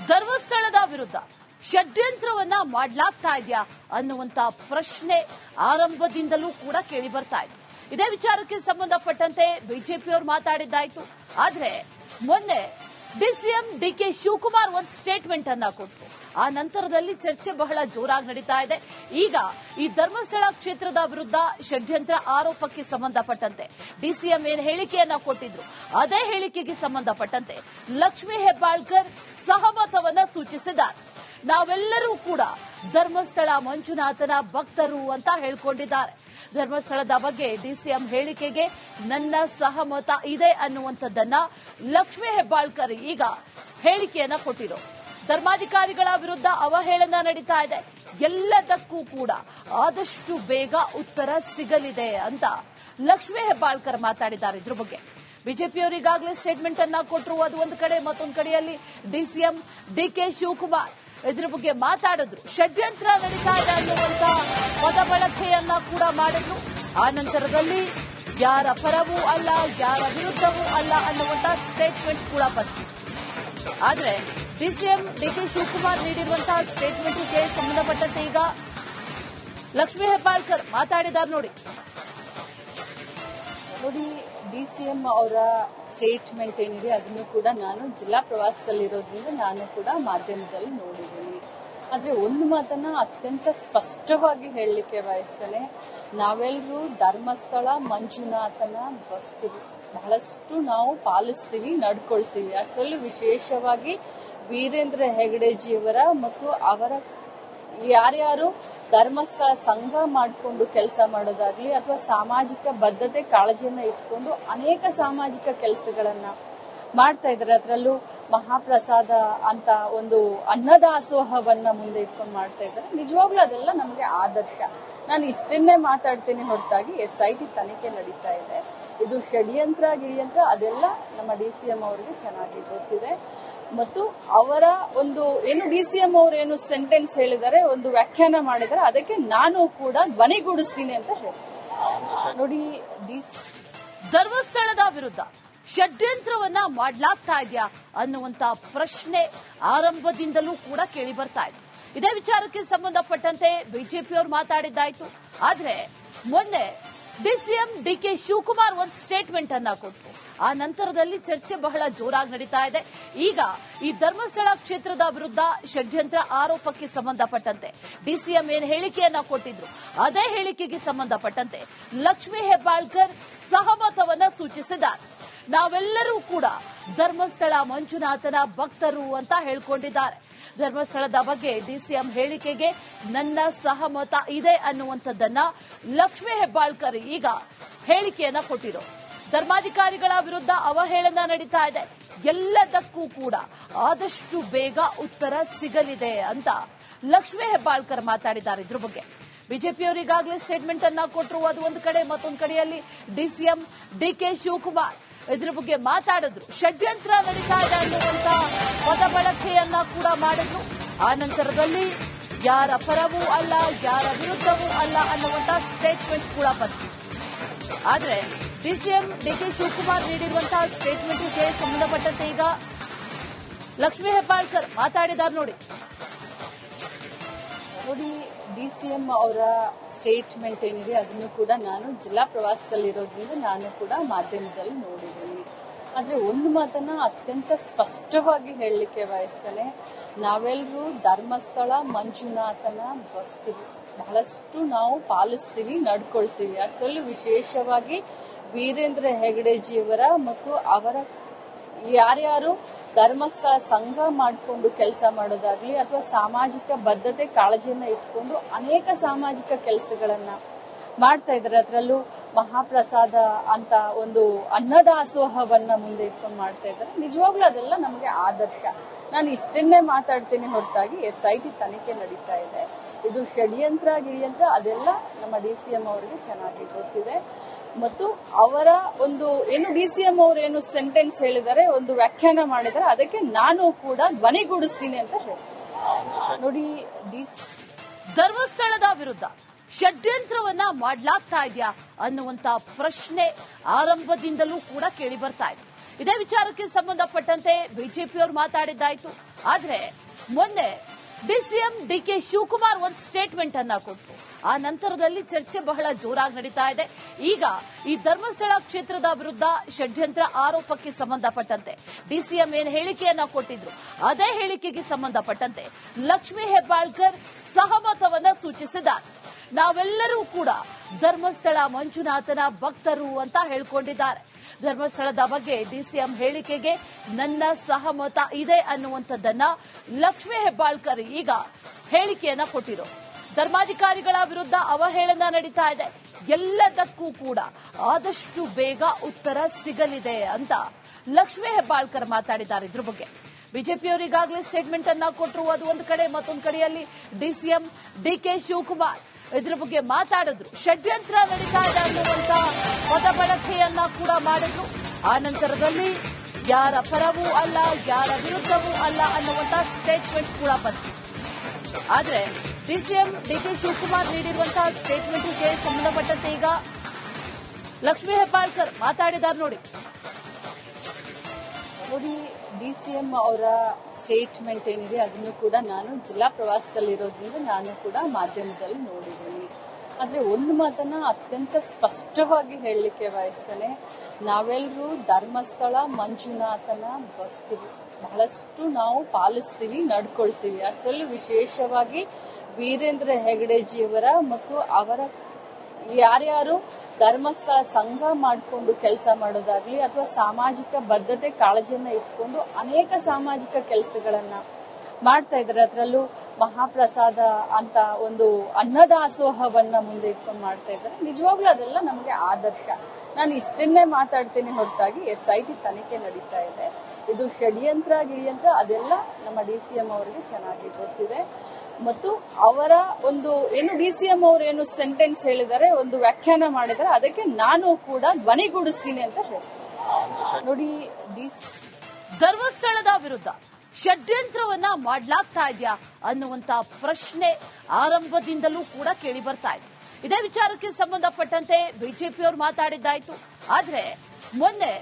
ಧರ್ಮಸ್ಥಳದ ವಿರುದ್ಧ ಷಡ್ಯಂತ್ರವನ್ನ ಮಾಡಲಾಗ್ತಾ ಇದೆಯಾ ಅನ್ನುವಂತ ಪ್ರಶ್ನೆ ಆರಂಭದಿಂದಲೂ ಕೂಡ ಕೇಳಿ ಬರ್ತಾ ಇದೆ. ಇದೇ ವಿಚಾರಕ್ಕೆ ಸಂಬಂಧಪಟ್ಟಂತೆ ಬಿಜೆಪಿಯವರು ಮಾತಾಡಿದ್ದಾಯ್ತು. ಆದ್ರೆ ಮೊನ್ನೆ ಡಿಸಿಎಂ ಡಿಕೆ ಶಿವಕುಮಾರ್ ಒಂದು ಸ್ಟೇಟ್ಮೆಂಟ್ ಅನ್ನ ಕೊಟ್ಟರು. ಆ ನಂತರದಲ್ಲಿ ಚರ್ಚೆ ಬಹಳ ಜೋರಾಗಿ ನಡೀತಾ ಇದೆ. ಈಗ ಈ ಧರ್ಮಸ್ಥಳ ಕ್ಷೇತ್ರದ ವಿರುದ್ಧ ಷಡ್ಯಂತ್ರ ಆರೋಪಕ್ಕೆ ಸಂಬಂಧಪಟ್ಟಂತೆ ಡಿಸಿಎಂ ಏನ್ ಹೇಳಿಕೆಯನ್ನ ಕೊಟ್ಟಿದ್ರು, ಅದೇ ಹೇಳಿಕೆಗೆ ಸಂಬಂಧಪಟ್ಟಂತೆ ಲಕ್ಷ್ಮೀ ಹೆಬ್ಬಾಳ್ಕರ್ ಸಹಮತವನ್ನ ಸೂಚಿಸಿದ್ದಾರೆ. ನಾವೆಲ್ಲರೂ ಕೂಡ ಧರ್ಮಸ್ಥಳ ಮಂಜುನಾಥನ ಭಕ್ತರು ಅಂತ ಹೇಳ್ಕೊಂಡಿದ್ದಾರೆ. ಧರ್ಮಸ್ಥಳದ ಬಗ್ಗೆ ಡಿಸಿಎಂ ಹೇಳಿಕೆಗೆ ನನ್ನ ಸಹಮತ ಇದೆ ಅನ್ನುವಂಥದ್ದನ್ನ ಲಕ್ಷ್ಮೀ ಹೆಬ್ಬಾಳ್ಕರ್ ಈಗ ಹೇಳಿಕೆಯನ್ನ ಕೊಟ್ಟಿರೋ. ಧರ್ಮಾಧಿಕಾರಿಗಳ ವಿರುದ್ಧ ಅವಹೇಳನ ನಡೀತಾ ಇದೆ. ಎಲ್ಲದಕ್ಕೂ ಕೂಡ ಆದಷ್ಟು ಬೇಗ ಉತ್ತರ ಸಿಗಲಿದೆ ಅಂತ ಲಕ್ಷ್ಮೀ ಹೆಬ್ಬಾಳ್ಕರ್ ಮಾತಾಡಿದ್ದಾರೆ. ಇದ್ರ ಬಗ್ಗೆ ಬಿಜೆಪಿಯವರು ಈಗಾಗಲೇ ಸ್ಟೇಟ್ಮೆಂಟ್ ಅನ್ನ ಕೊಟ್ಟರು. ಅದು ಒಂದು ಕಡೆ, ಮತ್ತೊಂದು ಕಡೆಯಲ್ಲಿ ಡಿಸಿಎಂ ಡಿಕೆ ಶಿವಕುಮಾರ್ ಇದ್ರ ಬಗ್ಗೆ ಮಾತಾಡಿದ್ರು. ಷಡ್ಯಂತ್ರ ನಡೀತಾ ಇದೆ ಅನ್ನುವಂತ ಪದ ಬಳಕೆಯನ್ನ ಕೂಡ ಮಾಡಿದ್ರು. ಆ ನಂತರದಲ್ಲಿ ಯಾರ ಪರವೂ ಅಲ್ಲ, ಯಾರ ವಿರುದ್ಧವೂ ಅಲ್ಲ ಅನ್ನುವಂತ ಸ್ಟೇಟ್ಮೆಂಟ್ ಕೂಡ ಬಂತು. ಆದ್ರೆ ಡಿಸಿಎಂ ಡಿಕೆ ಶಿವಕುಮಾರ್ ನೀಡಿರುವಂತಹ ಸ್ಟೇಟ್ಮೆಂಟ್ಗೆ ಸಂಬಂಧಪಟ್ಟಂತೆ ಈಗ ಲಕ್ಷ್ಮೀ ಹೆಬ್ಬಾಳ್ಕರ್ ಮಾತಾಡಿದ್ದಾರೆ. ನೋಡಿ, ಡಿಸಿಎಂ ಅವರ ಸ್ಟೇಟ್ಮೆಂಟ್ ಏನಿದೆ ಅದನ್ನು ಕೂಡ ನಾನು ಜಿಲ್ಲಾ ಪ್ರವಾಸದಲ್ಲಿರೋದ್ರಿಂದ ನಾನು ಕೂಡ ಮಾಧ್ಯಮದಲ್ಲಿ ನೋಡಿದ್ದೀನಿ. ಆದ್ರೆ ಒಂದು ಮಾತನ್ನ ಅತ್ಯಂತ ಸ್ಪಷ್ಟವಾಗಿ ಹೇಳಲಿಕ್ಕೆ ಬಯಸ್ತೇನೆ. ನಾವೆಲ್ಲರೂ ಧರ್ಮಸ್ಥಳ ಮಂಜುನಾಥನ ಭಕ್ತರು, ಬಹಳಷ್ಟು ನಾವು ಪಾಲಿಸ್ತೀವಿ, ನಡ್ಕೊಳ್ತೀವಿ. ಅದರಲ್ಲೂ ವಿಶೇಷವಾಗಿ ವೀರೇಂದ್ರ ಹೆಗಡೆಜಿಯವರ ಮತ್ತು ಅವರ ಯಾರ್ಯಾರು ಧರ್ಮಸ್ಥಳ ಸಂಘ ಮಾಡಿಕೊಂಡು ಕೆಲಸ ಮಾಡೋದಾಗ್ಲಿ ಅಥವಾ ಸಾಮಾಜಿಕ ಬದ್ಧತೆ ಕಾಳಜಿಯನ್ನ ಇಟ್ಕೊಂಡು ಅನೇಕ ಸಾಮಾಜಿಕ ಕೆಲಸಗಳನ್ನ ಮಾಡ್ತಾ ಇದ್ದಾರೆ. ಅದರಲ್ಲೂ ಮಹಾಪ್ರಸಾದ ಅಂತ ಒಂದು ಅನ್ನದಾಸೋಹವನ್ನ ಮುಂದೆ ಇಟ್ಕೊಂಡು ಮಾಡ್ತಾ ಇದ್ದಾರೆ. ನಿಜವಾಗ್ಲೂ ಅದೆಲ್ಲ ನಮಗೆ ಆದರ್ಶ. ನಾನು ಇಷ್ಟನ್ನೇ ಮಾತಾಡ್ತೀನಿ ಹೊರತಾಗಿ SIT ತನಿಖೆ ನಡೀತಾ ಇದೆ. ಇದು ಷಡ್ಯಂತ್ರ ಗಿಳಿಯಂತ್ರ ಅದೆಲ್ಲ ನಮ್ಮ ಡಿಸಿಎಂ ಅವರಿಗೆ ಚೆನ್ನಾಗಿ ಗೊತ್ತಿದೆ. ಮತ್ತು ಅವರ ಒಂದು ಏನು ಡಿಸಿಎಂ ಅವರು ಏನು ಸೆಂಟೆನ್ಸ್ ಹೇಳಿದ್ದಾರೆ, ಒಂದು ವ್ಯಾಖ್ಯಾನ ಮಾಡಿದ್ದಾರೆ, ಅದಕ್ಕೆ ನಾನು ಕೂಡ ಧ್ವನಿಗೂಡಿಸ್ತೀನಿ ಅಂತ ಹೇಳ್ತೀನಿ. ನೋಡಿ, ಧರ್ಮಸ್ಥಳದ ವಿರುದ್ಧ ಷಡ್ಯಂತ್ರವನ್ನ ಮಾಡಲಾಗ್ತಾ ಇದೆಯಾ ಅನ್ನುವಂತ ಪ್ರಶ್ನೆ ಆರಂಭದಿಂದಲೂ ಕೂಡ ಕೇಳಿ ಬರ್ತಾ ಇದೆ. ಇದೇ ವಿಚಾರಕ್ಕೆ ಸಂಬಂಧಪಟ್ಟಂತೆ ಬಿಜೆಪಿಯವರು ಮಾತಾಡಿದ್ದಾಯ್ತು. ಆದ್ರೆ ಮೊನ್ನೆ ಡಿಸಿಎಂ ಡಿಕೆ ಶಿವಕುಮಾರ್ ಒಂದು ಸ್ಟೇಟ್ಮೆಂಟ್ ಅನ್ನ ಕೊಟ್ಟರು. ಆ ನಂತರದಲ್ಲಿ ಚರ್ಚೆ ಬಹಳ ಜೋರಾಗಿ ನಡೀತಾ ಇದೆ. ಈಗ ಈ ಧರ್ಮಸ್ಥಳ ಕ್ಷೇತ್ರದ ವಿರುದ್ಧ ಷಡ್ಯಂತ್ರ ಆರೋಪಕ್ಕೆ ಸಂಬಂಧಪಟ್ಟಂತೆ ಡಿಸಿಎಂ ಏನ್ ಹೇಳಿಕೆಯನ್ನ ಕೊಟ್ಟಿದ್ರು, ಅದೇ ಹೇಳಿಕೆಗೆ ಸಂಬಂಧಪಟ್ಟಂತೆ ಲಕ್ಷ್ಮೀ ಹೆಬ್ಬಾಳ್ಕರ್ ಸಹಮತವನ್ನ ಸೂಚಿಸಿದ್ದಾರೆ. ನಾವೆಲ್ಲರೂ ಕೂಡ ಧರ್ಮಸ್ಥಳ ಮಂಜುನಾಥನ ಭಕ್ತರು ಅಂತ ಹೇಳ್ಕೊಂಡಿದ್ದಾರೆ. ಧರ್ಮಸ್ಥಳದ ಬಗ್ಗೆ ಡಿಸಿಎಂ ಹೇಳಿಕೆಗೆ ನನ್ನ ಸಹಮತ ಇದೆ ಅನ್ನುವಂಥದ್ದನ್ನ ಲಕ್ಷ್ಮೀ ಹೆಬ್ಬಾಳ್ಕರ್ ಈಗ ಹೇಳಿಕೆಯನ್ನ ಕೊಟ್ಟಿರೋ. ಧರ್ಮಾಧಿಕಾರಿಗಳ ವಿರುದ್ಧ ಅವಹೇಳನ ನಡೀತಾ ಇದೆ. ಎಲ್ಲದಕ್ಕೂ ಕೂಡ ಆದಷ್ಟು ಬೇಗ ಉತ್ತರ ಸಿಗಲಿದೆ ಅಂತ ಲಕ್ಷ್ಮೀ ಹೆಬ್ಬಾಳ್ಕರ್ ಮಾತಾಡಿದ್ದಾರೆ. ಇದ್ರ ಬಗ್ಗೆ ಬಿಜೆಪಿಯವರು ಈಗಾಗಲೇ ಸ್ಟೇಟ್ಮೆಂಟ್ ಅನ್ನ ಕೊಟ್ಟರು. ಅದು ಒಂದು ಕಡೆ, ಮತ್ತೊಂದು ಕಡೆಯಲ್ಲಿ ಡಿಸಿಎಂ ಡಿಕೆ ಶಿವಕುಮಾರ್ ಇದ್ರ ಬಗ್ಗೆ ಮಾತಾಡಿದ್ರು. ಷಡ್ಯಂತ್ರ ನಡೀತಾ ಇದೆ ಅನ್ನುವಂತ ಪದ ಬಳಕೆಯನ್ನ ಕೂಡ ಮಾಡಿದ್ರು. ಆ ನಂತರದಲ್ಲಿ ಯಾರ ಪರವೂ ಅಲ್ಲ, ಯಾರ ವಿರುದ್ಧವೂ ಅಲ್ಲ ಅನ್ನುವಂತ ಸ್ಟೇಟ್ಮೆಂಟ್ ಕೂಡ ಬಂತು. ಆದ್ರೆ ಡಿಸಿಎಂ ಡಿಕೆ ಶಿವಕುಮಾರ್ ನೀಡಿರುವಂತಹ ಸ್ಟೇಟ್ಮೆಂಟ್ಗೆ ಸಂಬಂಧಪಟ್ಟಂತೆ ಈಗ ಲಕ್ಷ್ಮೀ ಹೆಬ್ಬಾಳ್ಕರ್ ಮಾತಾಡಿದ್ದಾರೆ. ನೋಡಿ, ಡಿಸಿಎಂ ಅವರ ಸ್ಟೇಟ್ಮೆಂಟ್ ಏನಿದೆ ಅದನ್ನು ಕೂಡ ನಾನು ಜಿಲ್ಲಾ ಪ್ರವಾಸದಲ್ಲಿರೋದ್ರಿಂದ ನಾನು ಕೂಡ ಮಾಧ್ಯಮದಲ್ಲಿ ನೋಡಿದ್ದೀನಿ. ಆದ್ರೆ ಒಂದು ಮಾತನ್ನ ಅತ್ಯಂತ ಸ್ಪಷ್ಟವಾಗಿ ಹೇಳಲಿಕ್ಕೆ ಬಯಸ್ತೇನೆ. ನಾವೆಲ್ಲರೂ ಧರ್ಮಸ್ಥಳ ಮಂಜುನಾಥನ ಭಕ್ತರು, ಬಹಳಷ್ಟು ನಾವು ಪಾಲಿಸ್ತೀವಿ, ನಡ್ಕೊಳ್ತೀವಿ. ಅದರಲ್ಲೂ ವಿಶೇಷವಾಗಿ ವೀರೇಂದ್ರ ಹೆಗಡೆಜಿಯವರ ಮತ್ತು ಅವರ ಯಾರ್ಯಾರು ಧರ್ಮಸ್ಥಳ ಸಂಘ ಮಾಡಿಕೊಂಡು ಕೆಲಸ ಮಾಡೋದಾಗ್ಲಿ ಅಥವಾ ಸಾಮಾಜಿಕ ಬದ್ಧತೆ ಕಾಳಜಿಯನ್ನ ಇಟ್ಕೊಂಡು ಅನೇಕ ಸಾಮಾಜಿಕ ಕೆಲಸಗಳನ್ನ ಮಾಡ್ತಾ ಇದ್ದಾರೆ. ಅದರಲ್ಲೂ ಮಹಾಪ್ರಸಾದ ಅಂತ ಒಂದು ಅನ್ನದಾಸೋಹವನ್ನ ಮುಂದೆ ಇಟ್ಕೊಂಡು ಮಾಡ್ತಾ ಇದ್ದಾರೆ. ನಿಜವಾಗ್ಲೂ ಅದೆಲ್ಲ ನಮಗೆ ಆದರ್ಶ. ನಾನು ಇಷ್ಟನ್ನೇ ಮಾತಾಡ್ತೀನಿ ಹೊರತಾಗಿ SIT ತನಿಖೆ ನಡೀತಾ ಇದೆ. ಇದು ಷಡ್ಯಂತ್ರ ಗಿಳಿಯಂತ್ರ ಅದೆಲ್ಲ ನಮ್ಮ ಡಿಸಿಎಂ ಅವರಿಗೆ ಚೆನ್ನಾಗಿ ಗೊತ್ತಿದೆ. ಮತ್ತು ಅವರ ಒಂದು ಏನು ಡಿಸಿಎಂ ಅವರು ಏನು ಸೆಂಟೆನ್ಸ್ ಹೇಳಿದ್ದಾರೆ, ಒಂದು ವ್ಯಾಖ್ಯಾನ ಮಾಡಿದ್ದಾರೆ, ಅದಕ್ಕೆ ನಾನು ಕೂಡ ಧ್ವನಿಗೂಡಿಸ್ತೀನಿ ಅಂತ ಹೇಳ್ತೀನಿ. ನೋಡಿ, ಧರ್ಮಸ್ಥಳದ ವಿರುದ್ಧ ಷಡ್ಯಂತ್ರವನ್ನ ಮಾಡಲಾಗ್ತಾ ಇದೆಯಾ ಅನ್ನುವಂತ ಪ್ರಶ್ನೆ ಆರಂಭದಿಂದಲೂ ಕೂಡ ಕೇಳಿ ಬರ್ತಾ ಇದೆ. ಇದೇ ವಿಚಾರಕ್ಕೆ ಸಂಬಂಧಪಟ್ಟಂತೆ ಬಿಜೆಪಿಯವರು ಮಾತಾಡಿದ್ದಾಯ್ತು. ಆದ್ರೆ ಮೊನ್ನೆ ಡಿಸಿಎಂ ಡಿಕೆ ಶಿವಕುಮಾರ್ ಒಂದು ಸ್ಟೇಟ್ಮೆಂಟ್ ಅನ್ನ ಕೊಟ್ಟರು. ಆ ನಂತರದಲ್ಲಿ ಚರ್ಚೆ ಬಹಳ ಜೋರಾಗಿ ನಡೀತಾ ಇದೆ. ಈಗ ಈ ಧರ್ಮಸ್ಥಳ ಕ್ಷೇತ್ರದ ವಿರುದ್ಧ ಷಡ್ಯಂತ್ರ ಆರೋಪಕ್ಕೆ ಸಂಬಂಧಪಟ್ಟಂತೆ ಡಿಸಿಎಂ ಏನ್ ಹೇಳಿಕೆಯನ್ನ ಕೊಟ್ಟಿದ್ರು, ಅದೇ ಹೇಳಿಕೆಗೆ ಸಂಬಂಧಪಟ್ಟಂತೆ ಲಕ್ಷ್ಮೀ ಹೆಬ್ಬಾಳ್ಕರ್ ಸಹಮತವನ್ನ ಸೂಚಿಸಿದ್ದಾರೆ. ನಾವೆಲ್ಲರೂ ಕೂಡ ಧರ್ಮಸ್ಥಳ ಮಂಜುನಾಥನ ಭಕ್ತರು ಅಂತ ಹೇಳ್ಕೊಂಡಿದ್ದಾರೆ. ಧರ್ಮಸ್ಥಳದ ಬಗ್ಗೆ ಡಿಸಿಎಂ ಹೇಳಿಕೆಗೆ ನನ್ನ ಸಹಮತ ಇದೆ ಅನ್ನುವಂಥದ್ದನ್ನ ಲಕ್ಷ್ಮೀ ಹೆಬ್ಬಾಳ್ಕರ್ ಈಗ ಹೇಳಿಕೆಯನ್ನ ಕೊಟ್ಟಿರೋ. ಧರ್ಮಾಧಿಕಾರಿಗಳ ವಿರುದ್ಧ ಅವಹೇಳನ ನಡೀತಾ ಇದೆ. ಎಲ್ಲದಕ್ಕೂ ಕೂಡ ಆದಷ್ಟು ಬೇಗ ಉತ್ತರ ಸಿಗಲಿದೆ ಅಂತ ಲಕ್ಷ್ಮೀ ಹೆಬ್ಬಾಳ್ಕರ್ ಮಾತಾಡಿದ್ದಾರೆ. ಇದ್ರ ಬಗ್ಗೆ ಬಿಜೆಪಿಯವರು ಈಗಾಗಲೇ ಸ್ಟೇಟ್ಮೆಂಟ್ ಅನ್ನ ಕೊಟ್ಟರು. ಅದು ಒಂದು ಕಡೆ, ಮತ್ತೊಂದು ಕಡೆಯಲ್ಲಿ ಡಿಸಿಎಂ ಡಿಕೆ ಶಿವಕುಮಾರ್ ಇದ್ರ ಬಗ್ಗೆ ಮಾತಾಡಿದ್ರು. ಷಡ್ಯಂತ್ರ ನಡೀತಾ ಇದೆ ಅನ್ನುವಂತ ಪದ ಬಳಕೆಯನ್ನ ಕೂಡ ಮಾಡಿದ್ರು. ಆ ನಂತರದಲ್ಲಿ ಯಾರ ಪರವೂ ಅಲ್ಲ, ಯಾರ ವಿರುದ್ಧವೂ ಅಲ್ಲ ಅನ್ನುವಂತ ಸ್ಟೇಟ್ಮೆಂಟ್ ಕೂಡ ಬಂತು. ಆದ್ರೆ ಡಿಸಿಎಂ ಡಿಕೆ ಶಿವಕುಮಾರ್ ನೀಡಿರುವಂತಹ ಸ್ಟೇಟ್ಮೆಂಟ್ಗೆ ಸಂಬಂಧಪಟ್ಟಂತೆ ಈಗ ಲಕ್ಷ್ಮೀ ಹೆಬ್ಬಾಳ್ಕರ್ ಮಾತಾಡಿದ್ದಾರೆ ನೋಡಿ. ಡಿಸಿಎಂ ಅವರ ಸ್ಟೇಟ್ಮೆಂಟ್ ಏನಿದೆ ಅದನ್ನು ಕೂಡ ನಾನು ಜಿಲ್ಲಾ ಪ್ರವಾಸದಲ್ಲಿರೋದ್ರಿಂದ ನಾನು ಕೂಡ ಮಾಧ್ಯಮದಲ್ಲಿ ನೋಡಿದ್ದೀನಿ. ಆದ್ರೆ ಒಂದು ಮಾತನ್ನ ಅತ್ಯಂತ ಸ್ಪಷ್ಟವಾಗಿ ಹೇಳಲಿಕ್ಕೆ ಬಯಸ್ತೇನೆ. ನಾವೆಲ್ಲರೂ ಧರ್ಮಸ್ಥಳ ಮಂಜುನಾಥನ ಭಕ್ತರು, ಬಹಳಷ್ಟು ನಾವು ಪಾಲಿಸ್ತೀವಿ, ನಡ್ಕೊಳ್ತೀವಿ. ಅದರಲ್ಲೂ ವಿಶೇಷವಾಗಿ ವೀರೇಂದ್ರ ಹೆಗಡೆಜಿಯವರ ಮತ್ತು ಅವರ ಯಾರ್ಯಾರು ಧರ್ಮಸ್ಥಳ ಸಂಘ ಮಾಡಿಕೊಂಡು ಕೆಲಸ ಮಾಡೋದಾಗ್ಲಿ ಅಥವಾ ಸಾಮಾಜಿಕ ಬದ್ಧತೆ ಕಾಳಜಿಯನ್ನ ಇಟ್ಕೊಂಡು ಅನೇಕ ಸಾಮಾಜಿಕ ಕೆಲಸಗಳನ್ನ ಮಾಡ್ತಾ ಇದ್ದಾರೆ. ಅದರಲ್ಲೂ ಮಹಾಪ್ರಸಾದ ಅಂತ ಒಂದು ಅನ್ನದಾಸೋಹವನ್ನ ಮುಂದೆ ಇಟ್ಕೊಂಡು ಮಾಡ್ತಾ ಇದ್ದಾರೆ. ನಿಜವಾಗ್ಲೂ ಅದೆಲ್ಲ ನಮಗೆ ಆದರ್ಶ. ನಾನು ಇಷ್ಟನ್ನೇ ಮಾತಾಡ್ತೀನಿ ಹೊರತಾಗಿ SIT ತನಿಖೆ ನಡೀತಾ ಇದೆ. ಇದು ಷಡ್ಯಂತ್ರ ಗಿಳಿಯಂತ್ರ ಅದೆಲ್ಲ ನಮ್ಮ ಡಿಸಿಎಂ ಅವರಿಗೆ ಚೆನ್ನಾಗಿ ಗೊತ್ತಿದೆ. ಮತ್ತು ಅವರ ಒಂದು ಏನು ಡಿಸಿಎಂ ಅವರು ಏನು ಸೆಂಟೆನ್ಸ್ ಹೇಳಿದ್ದಾರೆ, ಒಂದು ವ್ಯಾಖ್ಯಾನ ಮಾಡಿದ್ದಾರೆ, ಅದಕ್ಕೆ ನಾನು ಕೂಡ ಧ್ವನಿಗೂಡಿಸ್ತೀನಿ ಅಂತ ಹೇಳ್ತೀನಿ. ನೋಡಿ, ಧರ್ಮಸ್ಥಳದ ವಿರುದ್ಧ ಷಡ್ಯಂತ್ರವನ್ನ ಮಾಡಲಾಗ್ತಾ ಇದೆಯಾ ಅನ್ನುವಂತ ಪ್ರಶ್ನೆ ಆರಂಭದಿಂದಲೂ ಕೂಡ ಕೇಳಿ ಬರ್ತಾ ಇದೆ. ಇದೇ ವಿಚಾರಕ್ಕೆ ಸಂಬಂಧಪಟ್ಟಂತೆ ಬಿಜೆಪಿಯವರು ಮಾತಾಡಿದ್ದಾಯ್ತು. ಆದ್ರೆ ಮೊನ್ನೆ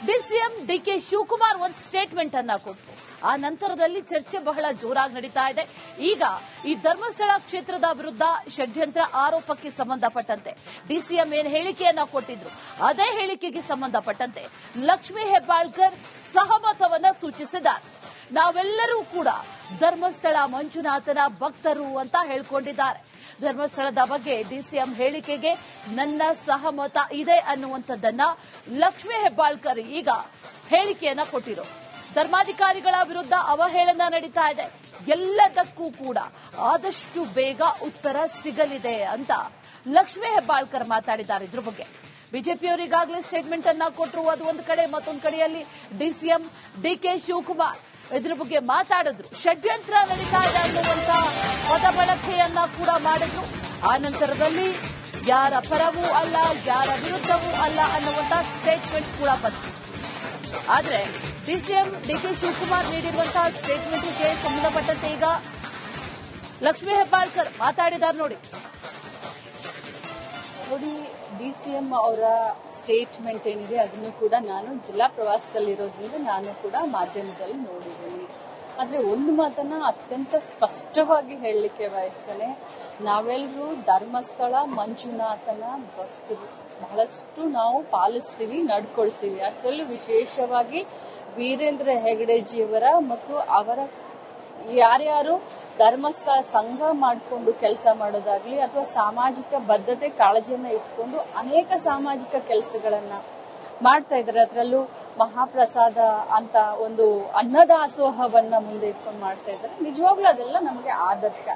ಡಿಸಿಎಂ ಡಿಕೆ ಶಿವಕುಮಾರ್ ಒಂದು ಸ್ಟೇಟ್ಮೆಂಟ್ ಅನ್ನ ಕೊಟ್ಟರು. ಆ ನಂತರದಲ್ಲಿ ಚರ್ಚೆ ಬಹಳ ಜೋರಾಗಿ ನಡೀತಾ ಇದೆ. ಈಗ ಈ ಧರ್ಮಸ್ಥಳ ಕ್ಷೇತ್ರದ ವಿರುದ್ಧ ಷಡ್ಯಂತ್ರ ಆರೋಪಕ್ಕೆ ಸಂಬಂಧಪಟ್ಟಂತೆ ಡಿಸಿಎಂ ಏನ್ ಹೇಳಿಕೆಯನ್ನ ಕೊಟ್ಟಿದ್ರು, ಅದೇ ಹೇಳಿಕೆಗೆ ಸಂಬಂಧಪಟ್ಟಂತೆ ಲಕ್ಷ್ಮೀ ಹೆಬ್ಬಾಳ್ಕರ್ ಸಹಮತವನ್ನ ಸೂಚಿಸಿದ್ದಾರೆ. ನಾವೆಲ್ಲರೂ ಕೂಡ ಧರ್ಮಸ್ಥಳ ಮಂಜುನಾಥನ ಭಕ್ತರು ಅಂತ ಹೇಳ್ಕೊಂಡಿದ್ದಾರೆ. ಧರ್ಮಸ್ಥಳದ ಬಗ್ಗೆ ಡಿಸಿಎಂ ಹೇಳಿಕೆಗೆ ನನ್ನ ಸಹಮತ ಇದೆ ಅನ್ನುವಂಥದ್ದನ್ನ ಲಕ್ಷ್ಮೀ ಹೆಬ್ಬಾಳ್ಕರ್ ಈಗ ಹೇಳಿಕೆಯನ್ನ ಕೊಟ್ಟಿರೋ. ಧರ್ಮಾಧಿಕಾರಿಗಳ ವಿರುದ್ಧ ಅವಹೇಳನ ನಡೀತಾ ಇದೆ. ಎಲ್ಲದಕ್ಕೂ ಕೂಡ ಆದಷ್ಟು ಬೇಗ ಉತ್ತರ ಸಿಗಲಿದೆ ಅಂತ ಲಕ್ಷ್ಮೀ ಹೆಬ್ಬಾಳ್ಕರ್ ಮಾತಾಡಿದ್ದಾರೆ. ಇದ್ರ ಬಗ್ಗೆ ಬಿಜೆಪಿಯವರು ಈಗಾಗಲೇ ಸ್ಟೇಟ್ಮೆಂಟ್ ಅನ್ನ ಕೊಟ್ಟರು. ಅದು ಒಂದು ಕಡೆ, ಮತ್ತೊಂದು ಕಡೆಯಲ್ಲಿ ಡಿಸಿಎಂ ಡಿಕೆ ಶಿವಕುಮಾರ್ ಇದ್ರ ಬಗ್ಗೆ ಮಾತಾಡಿದ್ರು. ಷಡ್ಯಂತ್ರ ನಡೀತಾ ಇದೆ ಅನ್ನುವಂತ ಪದ ಬಳಕೆಯನ್ನ ಕೂಡ ಮಾಡಿದ್ರು. ಆ ನಂತರದಲ್ಲಿ ಯಾರ ಪರವೂ ಅಲ್ಲ, ಯಾರ ವಿರುದ್ಧವೂ ಅಲ್ಲ ಅನ್ನುವಂತ ಸ್ಟೇಟ್ಮೆಂಟ್ ಕೂಡ ಬಂತು. ಆದ್ರೆ ಡಿಸಿಎಂ ಡಿಕೆ ಶಿವಕುಮಾರ್ ನೀಡಿರುವಂತಹ ಸ್ಟೇಟ್ಮೆಂಟ್ಗೆ ಸಂಬಂಧಪಟ್ಟಂತೆ ಈಗ ಲಕ್ಷ್ಮೀ ಹೆಬ್ಬಾಳ್ಕರ್ ಮಾತಾಡಿದ್ದಾರೆ ನೋಡಿ. ಡಿಸಿಎಂ ಅವರ ಸ್ಟೇಟ್ಮೆಂಟ್ ಏನಿದೆ ಅದನ್ನು ಕೂಡ ನಾನು ಜಿಲ್ಲಾ ಪ್ರವಾಸದಲ್ಲಿರೋದ್ರಿಂದ ನಾನು ಕೂಡ ಮಾಧ್ಯಮದಲ್ಲಿ ನೋಡಿದ್ದೀನಿ. ಆದ್ರೆ ಒಂದು ಮಾತನ್ನ ಅತ್ಯಂತ ಸ್ಪಷ್ಟವಾಗಿ ಹೇಳಲಿಕ್ಕೆ ಬಯಸ್ತೇನೆ. ನಾವೆಲ್ಲರೂ ಧರ್ಮಸ್ಥಳ ಮಂಜುನಾಥನ ಭಕ್ತರು, ಬಹಳಷ್ಟು ನಾವು ಪಾಲಿಸ್ತೀವಿ, ನಡ್ಕೊಳ್ತೀವಿ. ಅದರಲ್ಲೂ ವಿಶೇಷವಾಗಿ ವೀರೇಂದ್ರ ಹೆಗಡೆಜಿಯವರ ಮತ್ತು ಅವರ ಯಾರ್ಯಾರು ಧರ್ಮಸ್ಥಳ ಸಂಘ ಮಾಡಿಕೊಂಡು ಕೆಲಸ ಮಾಡೋದಾಗ್ಲಿ ಅಥವಾ ಸಾಮಾಜಿಕ ಬದ್ಧತೆ ಕಾಳಜಿಯನ್ನ ಇಟ್ಕೊಂಡು ಅನೇಕ ಸಾಮಾಜಿಕ ಕೆಲಸಗಳನ್ನ ಮಾಡ್ತಾ ಇದ್ದಾರೆ. ಅದರಲ್ಲೂ ಮಹಾಪ್ರಸಾದ ಅಂತ ಒಂದು ಅನ್ನದಾಸೋಹವನ್ನ ಮುಂದೆ ಇಟ್ಕೊಂಡು ಮಾಡ್ತಾ ಇದ್ದಾರೆ. ನಿಜವಾಗ್ಲೂ ಅದೆಲ್ಲ ನಮಗೆ ಆದರ್ಶ.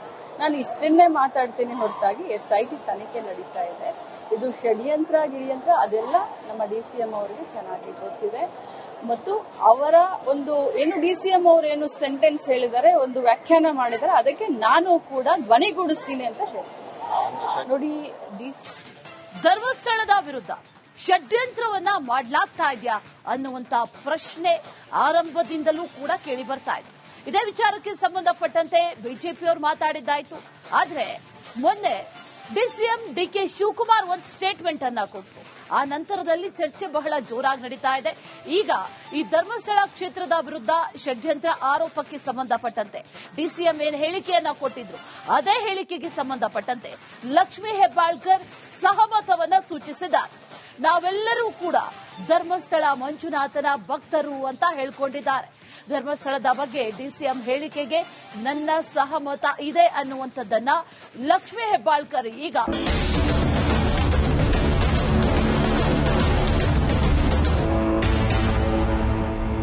ನಾನು ಇಷ್ಟನ್ನೇ ಮಾತಾಡ್ತೀನಿ ಹೊರತಾಗಿ SIT ತನಿಖೆ ನಡೀತಾ ಇದೆ. ಇದು ಷಡ್ಯಂತ್ರ ಗಿಳಿಯಂತ್ರ ಅದೆಲ್ಲ ನಮ್ಮ ಡಿಸಿಎಂ ಅವರಿಗೆ ಚೆನ್ನಾಗಿ ಗೊತ್ತಿದೆ. ಮತ್ತು ಅವರ ಒಂದು ಏನು ಡಿಸಿಎಂ ಅವರು ಏನು ಸೆಂಟೆನ್ಸ್ ಹೇಳಿದ್ದಾರೆ, ಒಂದು ವ್ಯಾಖ್ಯಾನ ಮಾಡಿದ್ದಾರೆ, ಅದಕ್ಕೆ ನಾನು ಕೂಡ ಧ್ವನಿಗೂಡಿಸ್ತೀನಿ ಅಂತ ಹೇಳ್ತೀನಿ. ನೋಡಿ, ಧರ್ಮಸ್ಥಳದ ವಿರುದ್ಧ ಷಡ್ಯಂತ್ರವನ್ನ ಮಾಡಲಾಗ್ತಾ ಇದೆಯಾ ಅನ್ನುವಂತ ಪ್ರಶ್ನೆ ಆರಂಭದಿಂದಲೂ ಕೂಡ ಕೇಳಿ ಬರ್ತಾ ಇದೆ. ಇದೇ ವಿಚಾರಕ್ಕೆ ಸಂಬಂಧಪಟ್ಟಂತೆ ಬಿಜೆಪಿಯವರು ಮಾತಾಡಿದ್ದಾಯ್ತು. ಆದ್ರೆ ಮೊನ್ನೆ ಡಿಸಿಎಂ ಡಿಕೆ ಶಿವಕುಮಾರ್ ಒಂದು ಸ್ಟೇಟ್ಮೆಂಟ್ ಅನ್ನ ಕೊಟ್ಟರು. ಆ ನಂತರದಲ್ಲಿ ಚರ್ಚೆ ಬಹಳ ಜೋರಾಗಿ ನಡೀತಾ ಇದೆ. ಈಗ ಈ ಧರ್ಮಸ್ಥಳ ಕ್ಷೇತ್ರದ ವಿರುದ್ಧ ಷಡ್ಯಂತ್ರ ಆರೋಪಕ್ಕೆ ಸಂಬಂಧಪಟ್ಟಂತೆ ಡಿಸಿಎಂ ಏನ್ ಹೇಳಿಕೆಯನ್ನ ಕೊಟ್ಟಿದ್ರು ಅದೇ ಹೇಳಿಕೆಗೆ ಸಂಬಂಧಪಟ್ಟಂತೆ ಲಕ್ಷ್ಮೀ ಹೆಬ್ಬಾಳ್ಕರ್ ಸಹಮತವನ್ನ ಸೂಚಿಸಿದ್ದಾರೆ. ನಾವೆಲ್ಲರೂ ಕೂಡ ಧರ್ಮಸ್ಥಳ ಮಂಜುನಾಥನ ಭಕ್ತರು ಅಂತ ಹೇಳ್ಕೊಂಡಿದ್ದಾರೆ. ಧರ್ಮಸ್ಥಳದ ಬಗ್ಗೆ ಡಿಸಿಎಂ ಹೇಳಿಕೆಗೆ ನನ್ನ ಸಹಮತ ಇದೆ ಅನ್ನುವಂಥದ್ದನ್ನ ಲಕ್ಷ್ಮೀ ಹೆಬ್ಬಾಳ್ಕರ್ ಈಗ